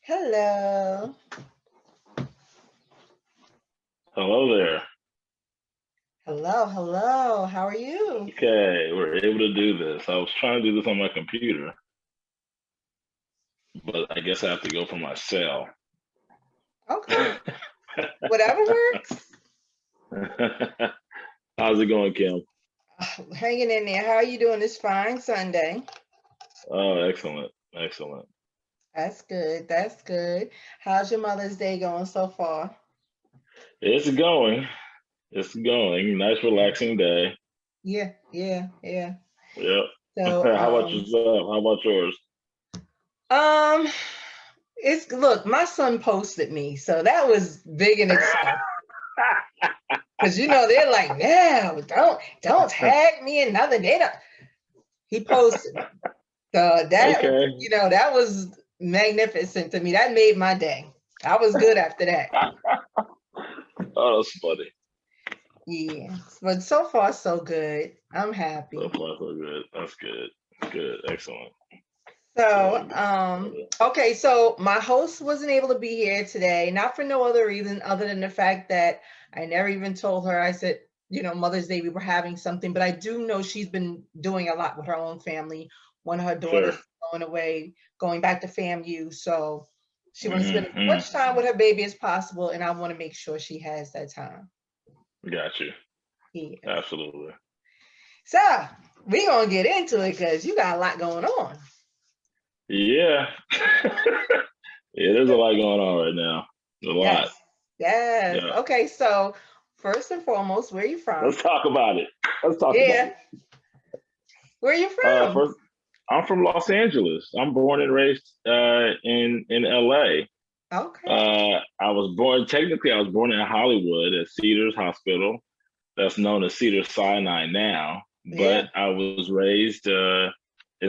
Hello. Hello there. Hello, hello. How are you? Okay, we're able to do this. I was trying to do this on my computer, but I guess I have to go for my cell. Okay. Whatever works. How's it going, Kim? Hanging in there. How are you doing this fine Sunday? Oh, excellent. Excellent. That's good. That's good. How's your Mother's Day going so far? It's going. It's going. Nice, relaxing day. Yeah, yeah, yeah. Yep. So, How about yourself? How about yours? um, it's look, my son posted me, so that was big in itself. Because they're like, no, don't tag me and nothing. They don't. He posted me. So that Okay. that was magnificent to me. That made my day. I was good after that. Oh, that's funny. Yeah. But so far so good. I'm So happy. far, so good. That's good. Good. Excellent. So, Really good. okay, so my host wasn't able to be here today, not for no other reason other than the fact that I never even told her. I said, Mother's Day we were having something, but I do know she's been doing a lot with her own family. One of her daughters Sure. is going away, going back to FAMU, so she wants to spend as Mm-hmm. much time with her baby as possible, and I want to make sure she has that time. Got you. Yes. Absolutely. So we're gonna get into it because you got a lot going on. Yeah. Yeah, there's a lot going on right now. A lot. Yes. Yes. Yeah. Okay. So, first and foremost, where are you from? Let's talk about it. Let's talk about Yeah. it. Where are you from? First, I'm from Los Angeles. I'm born and raised in LA. Okay. I was born in Hollywood at Cedars Hospital. That's known as Cedars Sinai now. But Yeah. I was raised in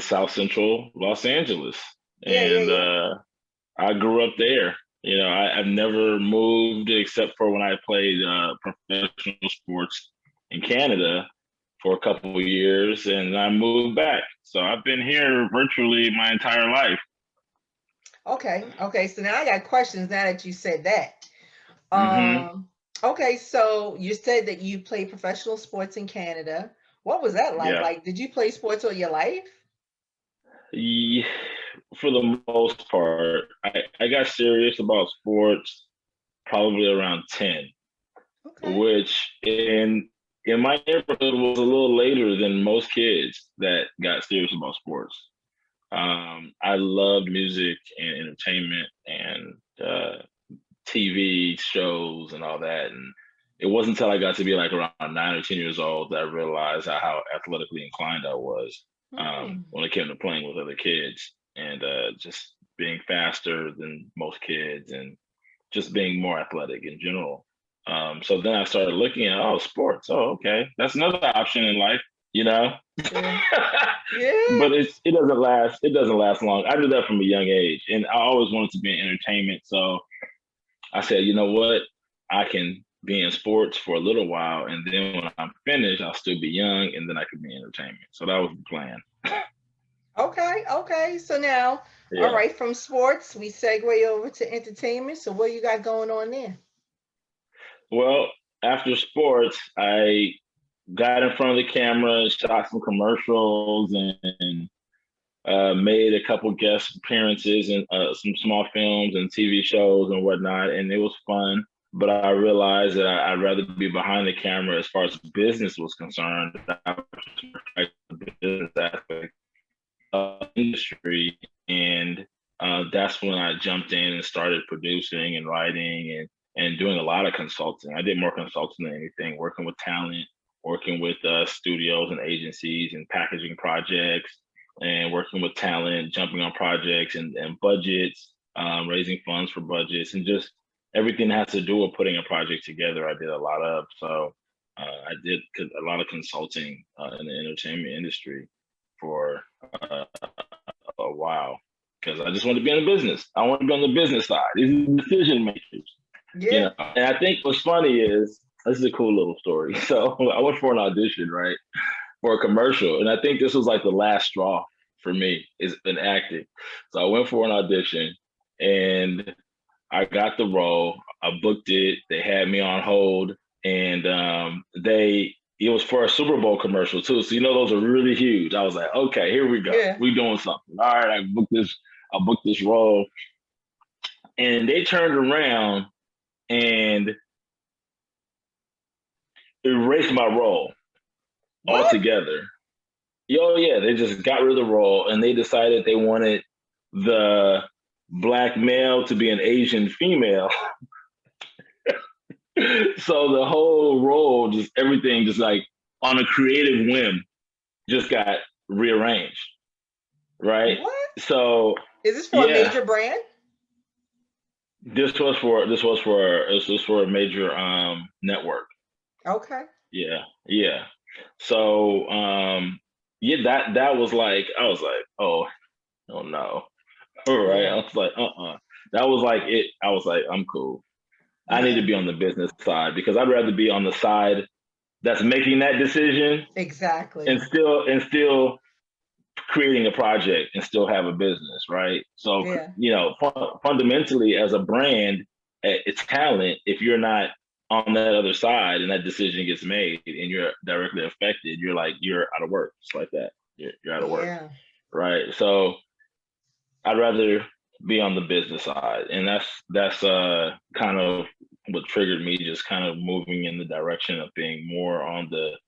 South Central Los Angeles, Yeah. Yeah. and Yeah. I grew up there. I've never moved except for when I played professional sports in Canada for a couple of years, and I moved back. So I've been here virtually my entire life. Okay. Okay. So now I got questions now that you said that. Hmm. Um. Okay. So you said that you played professional sports in Canada. What was that like? Yeah. Like, did you play sports all your life? Yeah. For the most part, I got serious about sports probably around 10, Okay. which in my neighborhood was a little later than most kids that got serious about sports. I loved music and entertainment and TV shows and all that. And it wasn't until I got to be like around 9 or 10 years old that I realized how athletically inclined I was Hmm. when it came to playing with other kids and just being faster than most kids and just being more athletic in general. So then I started looking at, oh, sports. Oh, okay. That's another option in life, you know? Yeah. Yeah. But it doesn't last. It doesn't last long. I did that from a young age, and I always wanted to be in entertainment. So I said, you know what? I can be in sports for a little while, and then when I'm finished, I'll still be young, and then I could be in entertainment. So that was the plan. Okay, okay. So now, all Yeah. right, from sports, we segue over to entertainment. So what you got going on there? Well, after sports, I got in front of the camera, shot some commercials, and made a couple guest appearances in some small films and TV shows and whatnot, and it was fun. But I realized that I'd rather be behind the camera as far as business was concerned. I was the business aspect of the industry, and that's when I jumped in and started producing and writing and doing a lot of consulting. I did more consulting than anything, working with talent, working with studios and agencies and packaging projects and working with talent, jumping on projects and budgets, raising funds for budgets, and just everything that has to do with putting a project together. I did a lot of. So I did a lot of consulting in the entertainment industry for uh, a while because I just wanted to be in the business. I want to be on the business side. These are decision makers, Yeah. And I think what's funny is this is a cool little story. So I went for an audition, right, for a commercial, and I think this was like the last straw for me is in acting. So I went for an audition, and I got the role. I booked it. They had me on hold, and it was for a Super Bowl commercial too. So those are really huge. I was like, okay, here we go. Yeah. We doing something. All right, I booked this role, and they turned around and erased my role What? altogether. Oh yeah, they just got rid of the role, and they decided they wanted the black male to be an Asian female. So the whole role, just everything, just like on a creative whim, just got rearranged. Right. What? So Is this for a yeah, major brand? this was for a major network. Okay. Yeah, yeah. So yeah, that was like, I was like, oh no. All right. I Yeah. was like, That was like it. I was like, I'm cool. I need to Yeah. be on the business side because I'd rather be on the side that's making that decision Exactly. and still creating a project and still have a business, right? So, Yeah. fundamentally, as a brand, it's talent. If you're not on that other side and that decision gets made and you're directly affected, you're out of work, just like that. You're out of work, Yeah. right? So I'd rather be on the business side, and that's kind of what triggered me, just kind of moving in the direction of being more on the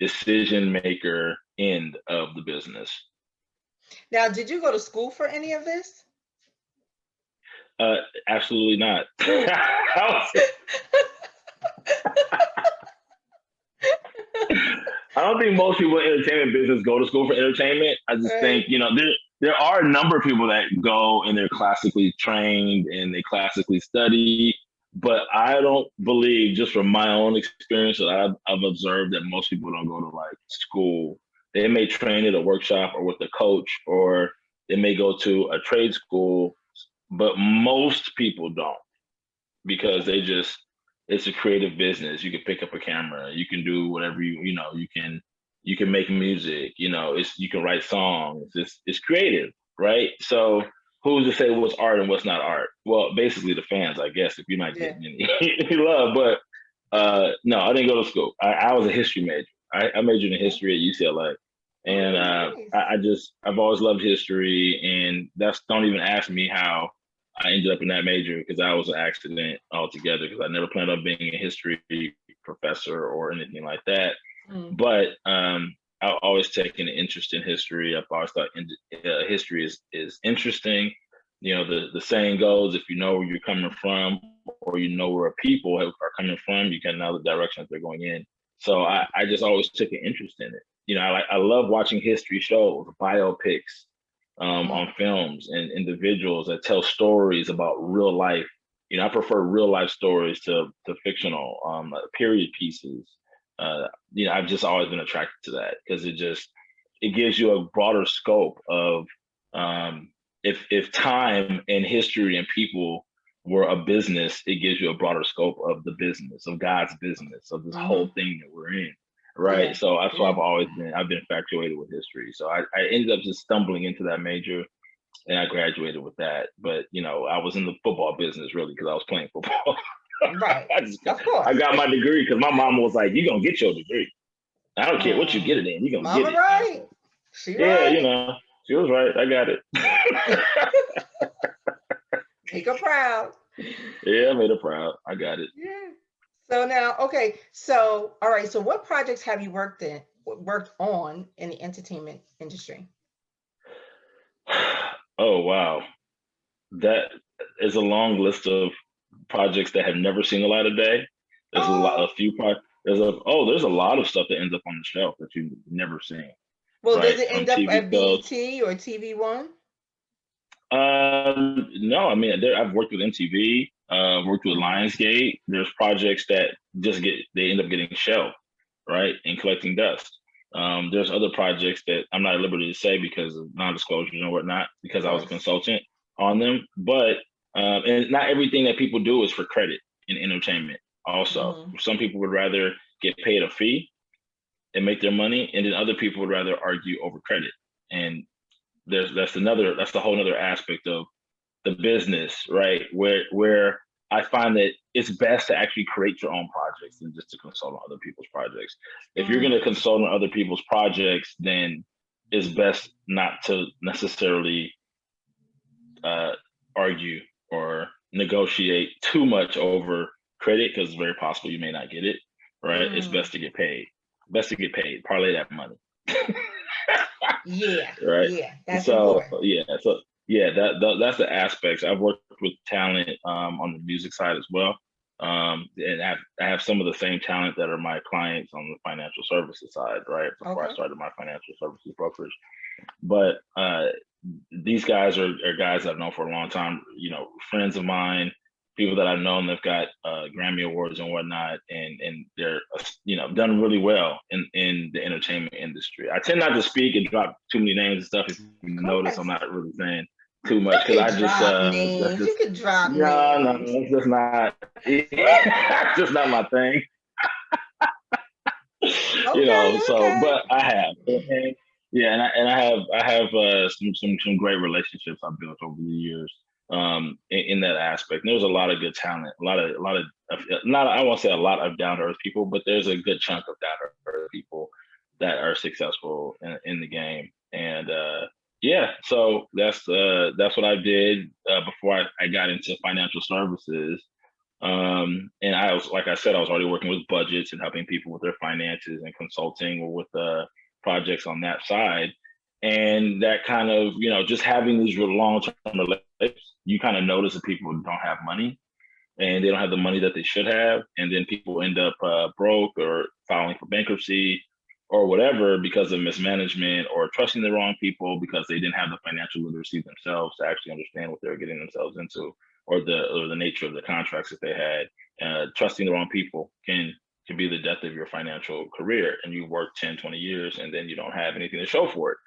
decision maker end of the business. Now, did you go to school for any of this? Uh, Absolutely not. I don't think most people in the entertainment business go to school for entertainment. I just Right. think, there are a number of people that go and they're classically trained and they classically study, but I don't believe, just from my own experience, that I've observed that most people don't go to like school. They may train at a workshop or with a coach, or they may go to a trade school, but most people don't, because it's a creative business. You can pick up a camera, you can do whatever you can make music, you can write songs. It's creative, right? So who's to say what's art and what's not art? Well, basically the fans, I guess, if you're not Yeah. getting any love. But no, I didn't go to school. I was a history major. I majored in history at UCLA. And Oh, nice. I've always loved history, and don't even ask me how I ended up in that major, because that was an accident altogether, because I never planned on being a history professor or anything like that. Mm. But I've always taken an interest in history. I've always thought history is interesting. The saying goes, if you know where you're coming from, or where a people are coming from, you can know the direction that they're going in. So I just always took an interest in it. I love watching history shows, biopics, Mm. on films, and individuals that tell stories about real life. I prefer real life stories to fictional, period pieces. I've just always been attracted to that, because it gives you a broader scope of, if time and history and people were a business, it gives you a broader scope of the business, of God's business, of this whole Mm-hmm. thing that we're in. Right. Yeah. So that's why Yeah. I've been infatuated with history. So I ended up just stumbling into that major, and I graduated with that. But I was in the football business really because I was playing football. Right. I just Of I course. got my degree because my mom was like, "You're gonna get your degree. I don't care what you get Mm. it in. You're gonna get Mama it." And I right. said, She "Yeah, right. she was right. I got it." Make her proud. Yeah, I made her proud. I got it. Yeah. So now, okay. So, all right. So, what projects have you worked on in the entertainment industry? Oh wow, that is a long list of projects that have never seen the light of day. There's a Oh, few there's a lot of stuff that ends up on the shelf that you've never seen, well, does right? it From end up TV at shows. BET or TV One? No, I mean, I've worked with MTV, worked with Mm-hmm. Lionsgate. There's projects that they end up getting shelved, right, and collecting dust. There's other projects that I'm not at liberty to say because of non-disclosures and whatnot, Of because I was a course. consultant on them. But and not everything that people do is for credit in entertainment. Also, Mm-hmm. some people would rather get paid a fee and make their money, and then other people would rather argue over credit. And that's the whole other aspect of the business, right? Where I find that it's best to actually create your own projects than just to consult on other people's projects. If you're going to consult on other people's projects, then it's best not to necessarily argue or negotiate too much over credit, because it's very possible you may not get it. Right? It's best to get paid. Best to get paid. Parlay that money. Yeah. Right. Yeah. That's So important. yeah. So yeah, that's the aspects. I've worked with talent on the music side as well. And I have some of the same talent that are my clients on the financial services side, right? Before I Okay. started my financial services brokerage. But these guys are guys I've known for a long time, you know, friends of mine, people that I've known that've got Grammy Awards and whatnot, and they're, you know, done really well in the entertainment industry. I tend not to speak and drop too many names and stuff. If you Of notice, I'm course. not really saying too You much because can I just, drop that's names. You just, can drop no, names. it's just not, it's just not my thing. You know, Okay. so Okay. but I have, and, yeah, and I have some great relationships I've built over the years in that aspect. And there's a lot of good talent, a lot of not, I won't say a lot of down to earth people, but there's a good chunk of down to earth people that are successful in the game. And yeah, so that's what I did before I got into financial services. And I was, like I said, I was already working with budgets and helping people with their finances and consulting or with projects on that side. And that kind of, you know, just having these long-term relationships, you kind of notice that people don't have money and they don't have the money that they should have. And then people end up broke or filing for bankruptcy or whatever because of mismanagement or trusting the wrong people because they didn't have the financial literacy themselves to actually understand what they were getting themselves into, or the nature of the contracts that they had. Trusting the wrong people can be the death of your financial career, and you work 10, 20 years and then you don't have anything to show for it.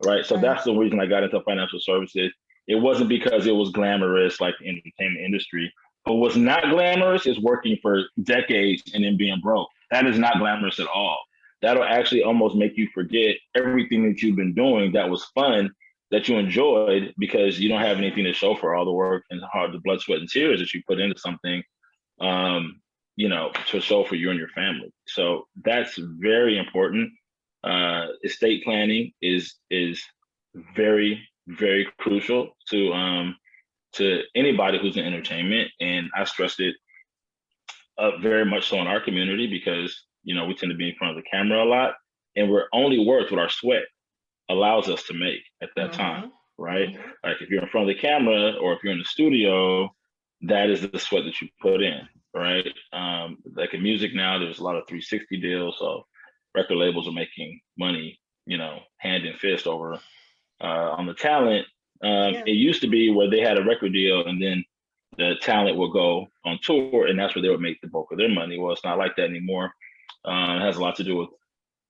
Right. So Right. that's the reason I got into financial services. It wasn't because it was glamorous like the entertainment industry. But what's not glamorous is working for decades and then being broke. That is not glamorous at all. That'll actually almost make you forget everything that you've been doing that was fun, that you enjoyed, because you don't have anything to show for all the work and hard the blood, sweat, and tears that you put into something, you know, to show for you and your family. So that's very important. Estate planning is very, very crucial to anybody who's in entertainment. And I stressed it very much so in our community because, you know, we tend to be in front of the camera a lot, and we're only worth what our sweat allows us to make at that time, right? Like if you're in front of the camera or if you're in the studio, that is the sweat that you put in, right? Like in music now, there's a lot of 360 deals, so record labels are making money, you know, hand and fist over on the talent. Yeah. It used to be where they had a record deal and then the talent would go on tour and that's where they would make the bulk of their money. Well, it's not like that anymore. It has a lot to do with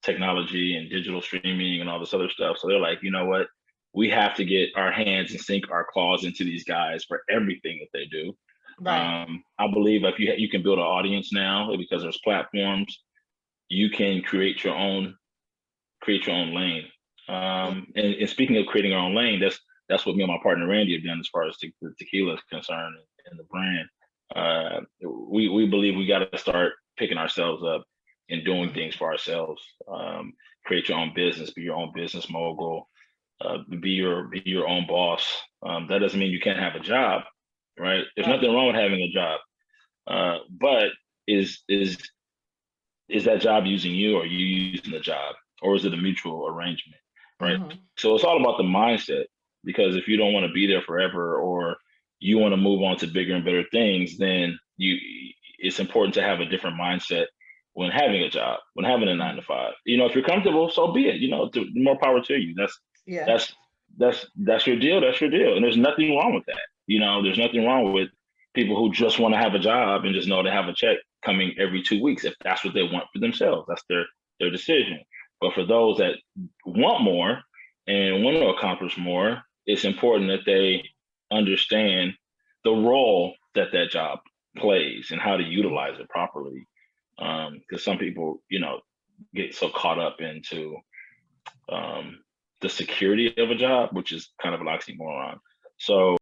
technology and digital streaming and all this other stuff. So they're like, you know what? We have to get our hands and sink our claws into these guys for everything that they do. Right. I believe if you can build an audience now because there's platforms, you can create your own lane. And speaking of creating our own lane, that's what me and my partner Randy have done as far as the tequila is concerned and the brand. We believe we got to start picking ourselves up and doing things for ourselves. Create your own business, be your own business mogul, be your own boss. That doesn't mean you can't have a job, right? There's nothing wrong with having a job, but is that job using you, or are you using the job, or is it a mutual arrangement, right? So it's all about the mindset, because if you don't want to be there forever, or you want to move on to bigger and better things, then it's important to have a different mindset when having a job, when having a 9 to 5. You know, if you're comfortable, so be it. You know, more power to you. That's your deal. That's your deal, and there's nothing wrong with that. You know, there's nothing wrong with people who just want to have a job and just know they have a check coming every 2 weeks. If that's what they want for themselves, that's their decision. But for those that want more and want to accomplish more, it's important that they understand the role that job plays and how to utilize it properly. Because some people, you know, get so caught up into the security of a job, which is kind of an oxymoron. So